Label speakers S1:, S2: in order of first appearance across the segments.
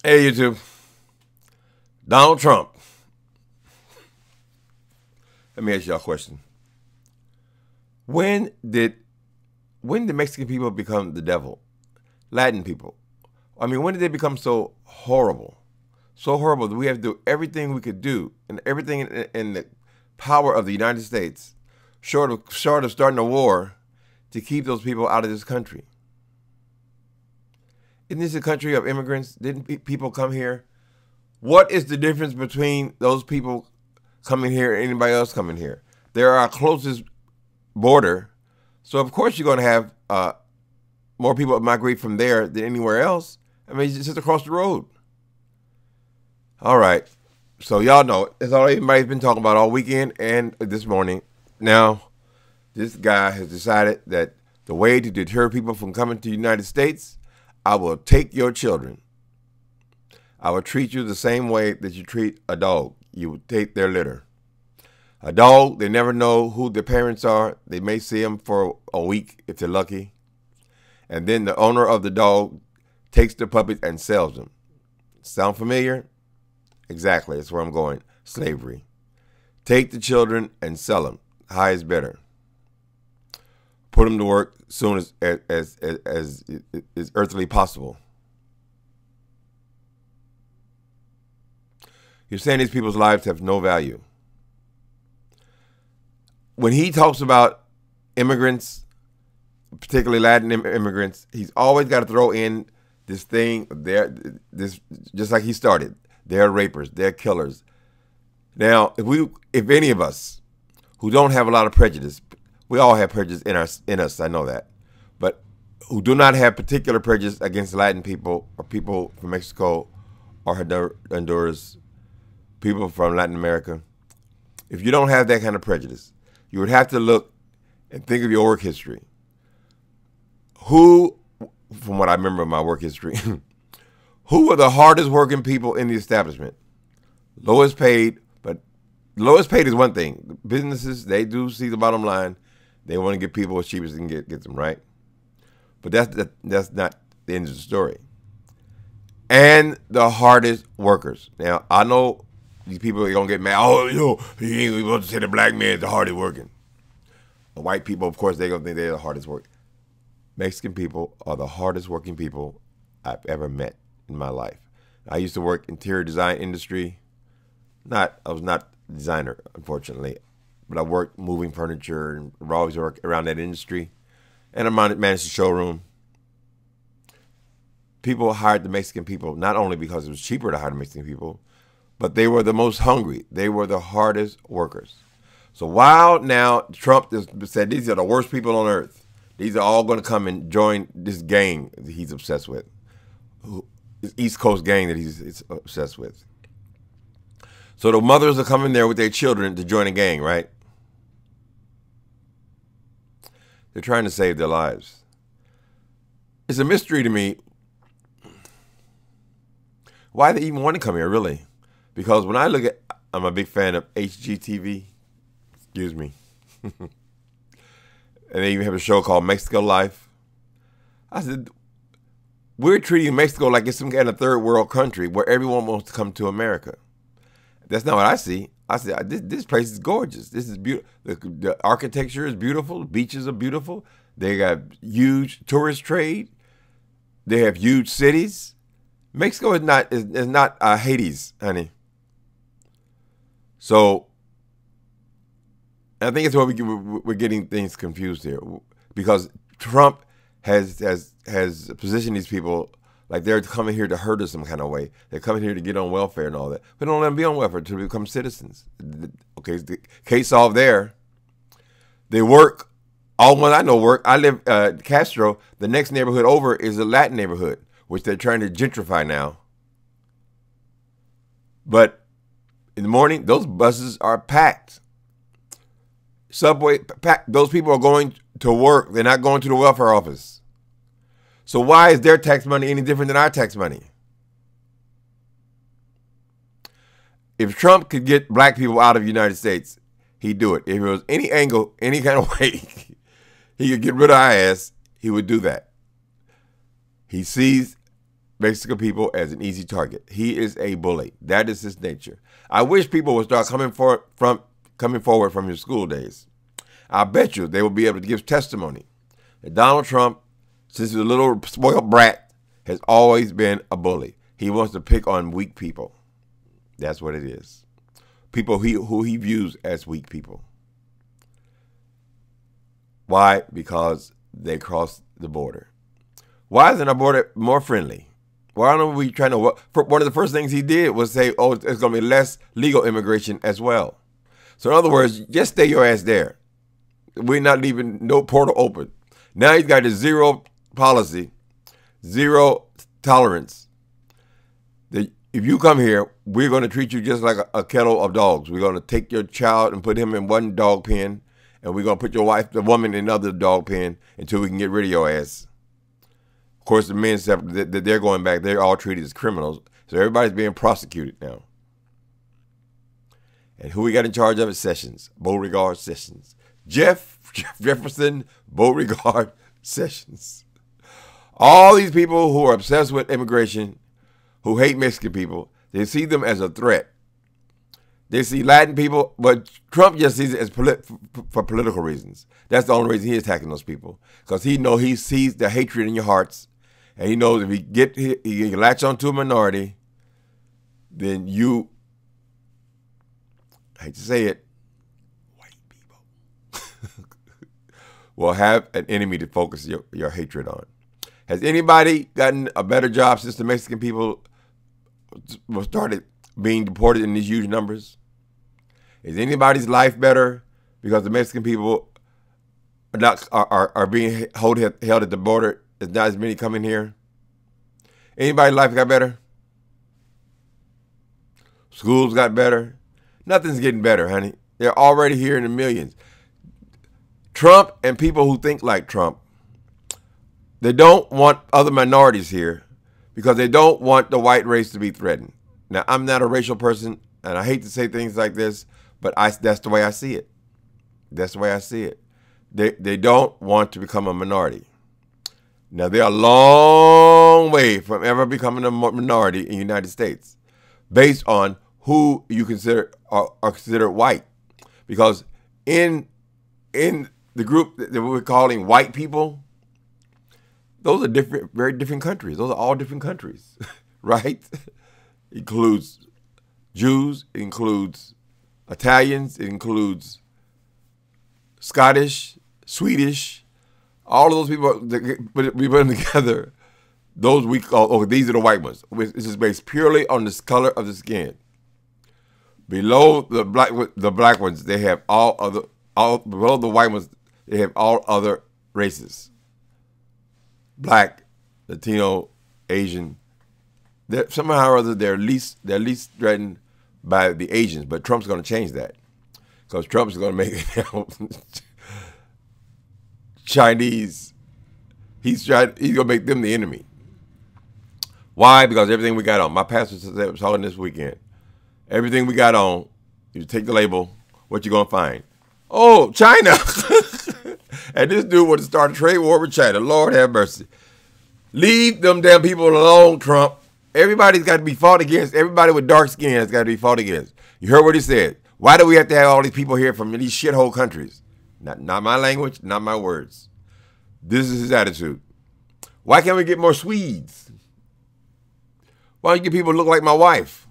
S1: Hey, YouTube. Donald Trump. Let me ask y'all a question. When did Mexican people become the devil? Latin people. I mean, when did they become so horrible? So horrible that we have to do everything we could do and everything in the power of the United States, short of starting a war, to keep those people out of this country. Isn't this a country of immigrants? Didn't people come here? What is the difference between those people coming here and anybody else coming here? They're our closest border, so of course you're going to have more people migrate from there than anywhere else. I mean, it's just across the road. All right, so y'all know it's all everybody's been talking about all weekend and this morning. Now, this guy has decided that the way to deter people from coming to the United States, I will take your children. I will treat you the same way that you treat a dog. You would take their litter. A dog, they never know who their parents are. They may see them for a week if they're lucky. And then the owner of the dog takes the puppy and sells them. Sound familiar? Exactly. That's where I'm going. Slavery. Take the children and sell them. High is better. Put them to work as soon as is earthly possible. You're saying these people's lives have no value. When he talks about immigrants, particularly Latin immigrants, he's always got to throw in this thing. This just like he started. They're rapers. They're killers. Now, if any of us who don't have a lot of prejudice, we all have prejudice in us. I know that, but who do not have particular prejudice against Latin people or people from Mexico or Honduras, people from Latin America, if you don't have that kind of prejudice, you would have to look and think of your work history. Who, from what I remember of my work history, who were the hardest working people in the establishment? Lowest paid, but lowest paid is one thing. Businesses, they do see the bottom line. They want to get people as cheap as they can get them, right? But that's not the end of the story. And the hardest workers. Now, I know these people are going to get mad. Oh, you ain't going to say the black man is the hardest working. The white people, of course, they're going to think they're the hardest working. Mexican people are the hardest working people I've ever met in my life. I used to work interior design industry. I was not a designer, unfortunately, but I worked moving furniture and always worked around that industry. And I managed a showroom. People hired the Mexican people not only because it was cheaper to hire the Mexican people, but they were the most hungry. They were the hardest workers. So while now Trump has said these are the worst people on earth, these are all going to come and join this gang that he's obsessed with, this East Coast gang that he's obsessed with. So the mothers are coming there with their children to join a gang, right? They're trying to save their lives. It's a mystery to me why they even want to come here, really. Because when I look at, I'm a big fan of HGTV, excuse me. And they even have a show called Mexico Life. I said, we're treating Mexico like it's some kind of third world country where everyone wants to come to America. That's not what I see. I said, this place is gorgeous. This is beautiful. The architecture is beautiful. The beaches are beautiful. They got huge tourist trade. They have huge cities. Mexico is not Hades, honey. So I think it's why we're getting things confused here, because Trump has positioned these people like they're coming here to hurt us some kind of way. They're coming here to get on welfare and all that. But don't let them be on welfare to become citizens. Okay, the case solved there. They work. All ones I know work. I live Castro. The next neighborhood over is a Latin neighborhood, which they're trying to gentrify now. But in the morning, those buses are packed. Subway packed. Those people are going to work. They're not going to the welfare office. So why is their tax money any different than our tax money? If Trump could get black people out of the United States, he'd do it. If it was any angle, any kind of way, he could get rid of our ass, he would do that. He sees Mexican people as an easy target. He is a bully. That is his nature. I wish people would start coming forward from your school days. I bet you they will be able to give testimony that Donald Trump, since he's a little spoiled brat, has always been a bully. He wants to pick on weak people. That's what it is. People who he views as weak people. Why? Because they crossed the border. Why isn't our border more friendly? Why aren't we trying to? One of the first things he did was say, "Oh, there's going to be less legal immigration as well." So in other words, just stay your ass there. We're not leaving no portal open. Now he's got a zero policy, zero tolerance. That if you come here, we're going to treat you just like a kettle of dogs. We're going to take your child and put him in one dog pen, and we're going to put your wife, the woman, in another dog pen until we can get rid of your ass. Of course, the men that they're going back, they're all treated as criminals. So everybody's being prosecuted now. And who we got in charge of it? Sessions. Beauregard Sessions. Jefferson Beauregard Sessions. All these people who are obsessed with immigration, who hate Mexican people, they see them as a threat. They see Latin people, but Trump just sees it as for political reasons. That's the only reason he's attacking those people. Because he sees the hatred in your hearts. And he knows if he can latch onto a minority, then you, I hate to say it, white people, will have an enemy to focus your hatred on. Has anybody gotten a better job since the Mexican people started being deported in these huge numbers? Is anybody's life better because the Mexican people are being held at the border? There's not as many coming here. Anybody's life got better? Schools got better? Nothing's getting better, honey. They're already here in the millions. Trump and people who think like Trump, they don't want other minorities here because they don't want the white race to be threatened. Now, I'm not a racial person, and I hate to say things like this, but that's the way I see it. That's the way I see it. They don't want to become a minority. Now, they're a long way from ever becoming a minority in the United States based on who you consider are considered white. Because in the group that we're calling white people, those are very different countries. Those are all different countries, right? It includes Jews, it includes Italians, it includes Scottish, Swedish. All of those people, we put them together, those we call, these are the white ones. This is based purely on the color of the skin. Below the black ones, they have below the white ones, they have all other races. Black, Latino, Asian. Somehow or other, they're least threatened by the Asians, but Trump's going to change that. Because Trump's going to make it Chinese, he's going to make them the enemy. Why? Because everything we got on. My pastor was talking this weekend. Everything we got on, you take the label, what you going to find? Oh, China. And this dude would start a trade war with China. Lord have mercy. Leave them damn people alone, Trump. Everybody's got to be fought against. Everybody with dark skin has got to be fought against. You heard what he said. Why do we have to have all these people here from these shithole countries? Not my language, not my words. This is his attitude. Why can't we get more Swedes? Why don't you get people who look like my wife?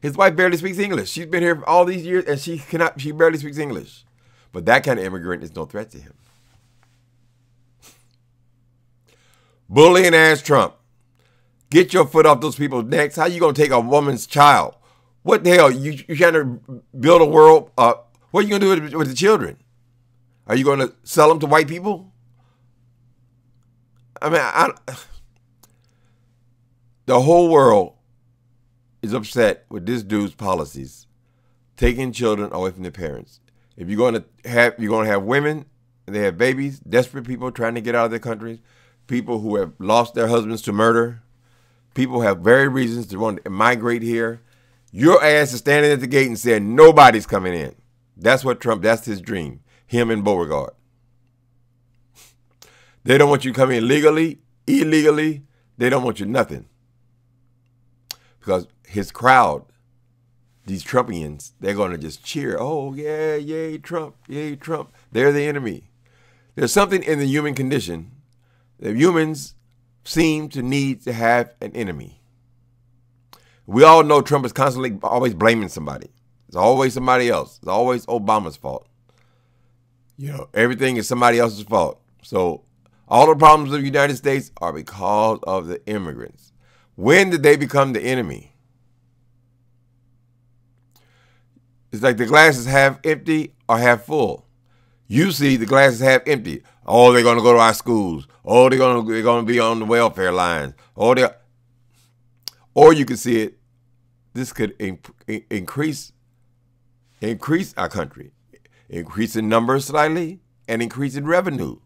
S1: His wife barely speaks English. She's been here for all these years and she barely speaks English. But that kind of immigrant is no threat to him. Bullying ass Trump. Get your foot off those people's necks. How you going to take a woman's child? What the hell? You trying to build a world? What are you going to do with the children? Are you going to sell them to white people? I mean, the whole world is upset with this dude's policies, taking children away from their parents. If you're going to have women, and they have babies, desperate people trying to get out of their countries, people who have lost their husbands to murder, people have very reasons to want to migrate here. Your ass is standing at the gate and saying nobody's coming in. That's what Trump, that's his dream. Him and Beauregard. They don't want you to come in legally, illegally. They don't want you nothing. because his crowd, these Trumpians, they're going to just cheer. Oh, yeah, yay, Trump, yay, Trump. They're the enemy. There's something in the human condition that humans seem to need to have an enemy. We all know Trump is constantly always blaming somebody. It's always somebody else. It's always Obama's fault. You know, everything is somebody else's fault. So all the problems of the United States are because of the immigrants. When did they become the enemy? It's like the glass is half empty or half full. You see the glass is half empty. Oh, they're going to go to our schools. Oh, they're going to be on the welfare lines. Or you can see it. This could increase our country, increase in numbers slightly, and increase in revenue.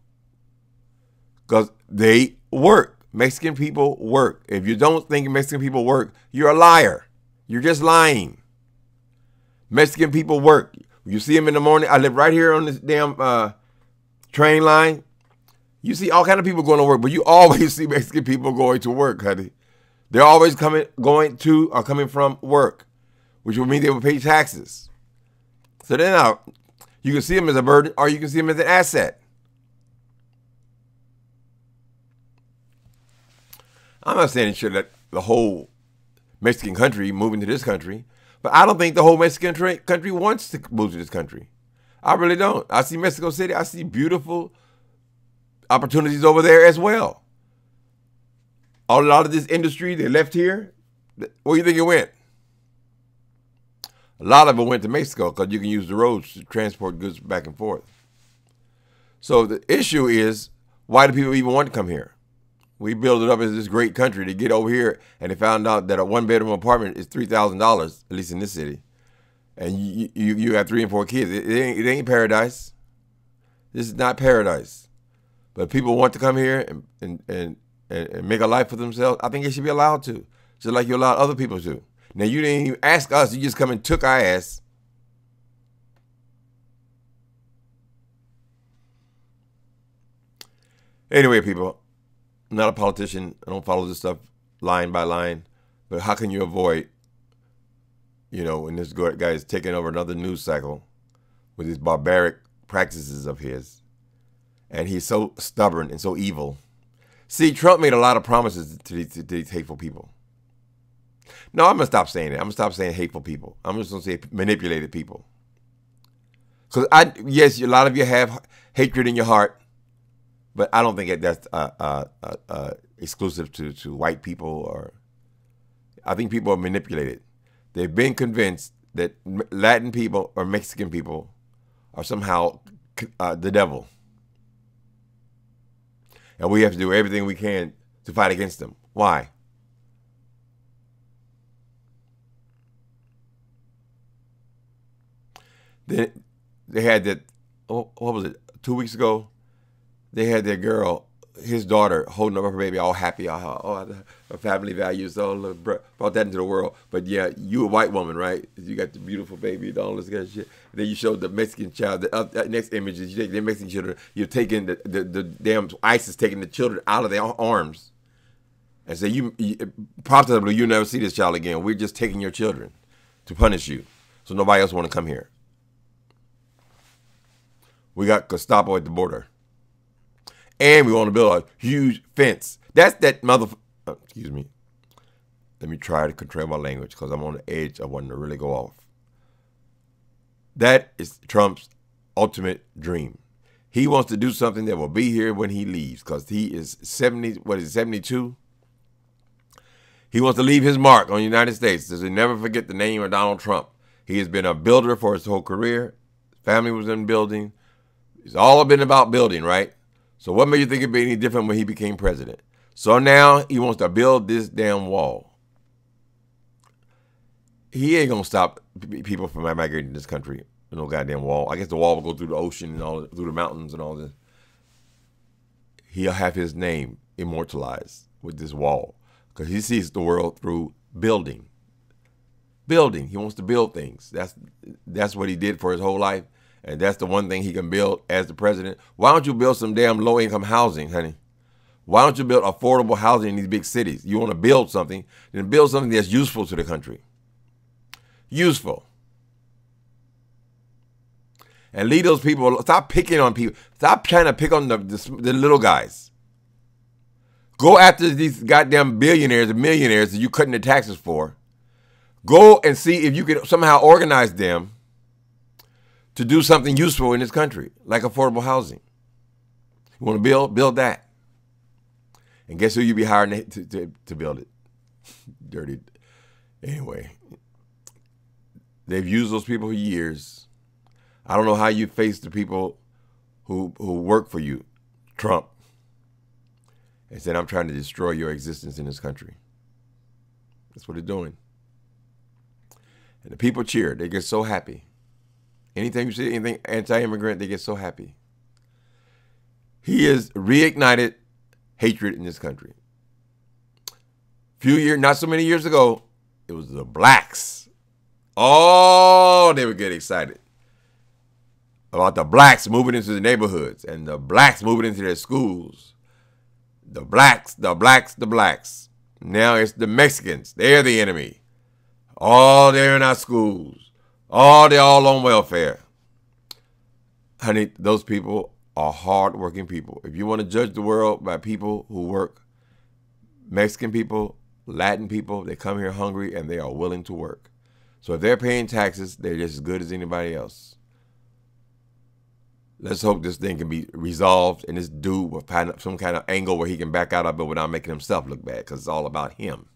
S1: Because they work. Mexican people work. If you don't think Mexican people work, you're a liar. You're just lying. Mexican people work. You see them in the morning. I live right here on this damn train line. You see all kind of people going to work, but you always see Mexican people going to work, honey. They're always coming from work, which would mean they would pay taxes. So then you can see them as a burden or you can see them as an asset. I'm not saying that the whole Mexican country moving to this country, but I don't think the whole Mexican country wants to move to this country. I really don't. I see Mexico City. I see beautiful opportunities over there as well. A lot of this industry, they left here. Where do you think it went? A lot of it went to Mexico because you can use the roads to transport goods back and forth. So the issue is, why do people even want to come here? We built it up as this great country to get over here, and they found out that a one-bedroom apartment is $3,000, at least in this city. And you have 3 and 4 kids. It ain't paradise. This is not paradise. But people want to come here and make a life for themselves. I think they should be allowed to, just like you allow other people to. Now, you didn't even ask us. You just come and took our ass. Anyway, people, I'm not a politician. I don't follow this stuff line by line. But how can you avoid, when this guy is taking over another news cycle with his barbaric practices of his, and he's so stubborn and so evil. See, Trump made a lot of promises to these hateful people. No, I'm going to stop saying it. I'm going to stop saying hateful people. I'm just going to say manipulated people. Because, yes, a lot of you have hatred in your heart, but I don't think that's exclusive to white people. Or I think people are manipulated. They've been convinced that Latin people or Mexican people are somehow the devil. And we have to do everything we can to fight against them. Why? Then they had that, what was it, 2 weeks ago? They had their girl, his daughter, holding up her baby, all happy. Her family values, brought that into the world. But yeah, you a white woman, right? You got the beautiful baby and all this kind of shit. And then you showed the Mexican child. The next image is you take the Mexican children. You're taking the damn ISIS taking the children out of their arms, and say you possibly you'll never see this child again. We're just taking your children to punish you, so nobody else want to come here. We got Gestapo at the border. And we want to build a huge fence. That's that excuse me. Let me try to control my language because I'm on the edge of wanting to really go off. That is Trump's ultimate dream. He wants to do something that will be here when he leaves because he is 72? He wants to leave his mark on the United States. Does he never forget the name of Donald Trump? He has been a builder for his whole career. His family was in building. It's all been about building, right? So what made you think it'd be any different when he became president? So now he wants to build this damn wall. He ain't gonna stop people from migrating to this country. No goddamn wall. I guess the wall will go through the ocean and all, through the mountains and all this. He'll have his name immortalized with this wall because he sees the world through building. Building. He wants to build things. That's what he did for his whole life. And that's the one thing he can build as the president. Why don't you build some damn low-income housing, honey? Why don't you build affordable housing in these big cities? You want to build something, then build something that's useful to the country. Useful. And leave those people, stop picking on people. Stop trying to pick on the little guys. Go after these goddamn billionaires and millionaires that you're cutting the taxes for. Go and see if you can somehow organize them to do something useful in this country, like affordable housing. You want to build that. And guess who you be hiring to build it? Dirty. Anyway, they've used those people for years. I don't know how you face the people who work for you, Trump, and said, I'm trying to destroy your existence in this country. That's what they're doing. And the people cheer. They get so happy. Anytime you see anything anti-immigrant, they get so happy. He has reignited hatred in this country. Few years, not so many years ago, it was the blacks. Oh, they would get excited about the blacks moving into the neighborhoods and the blacks moving into their schools. The blacks, the blacks, the blacks. Now it's the Mexicans. They're the enemy. Oh, they're in our schools. Oh, they're all on welfare. Honey, those people are hardworking people. If you want to judge the world by people who work, Mexican people, Latin people, they come here hungry and they are willing to work. So if they're paying taxes, they're just as good as anybody else. Let's hope this thing can be resolved and this dude will find some kind of angle where he can back out of it without making himself look bad, because it's all about him.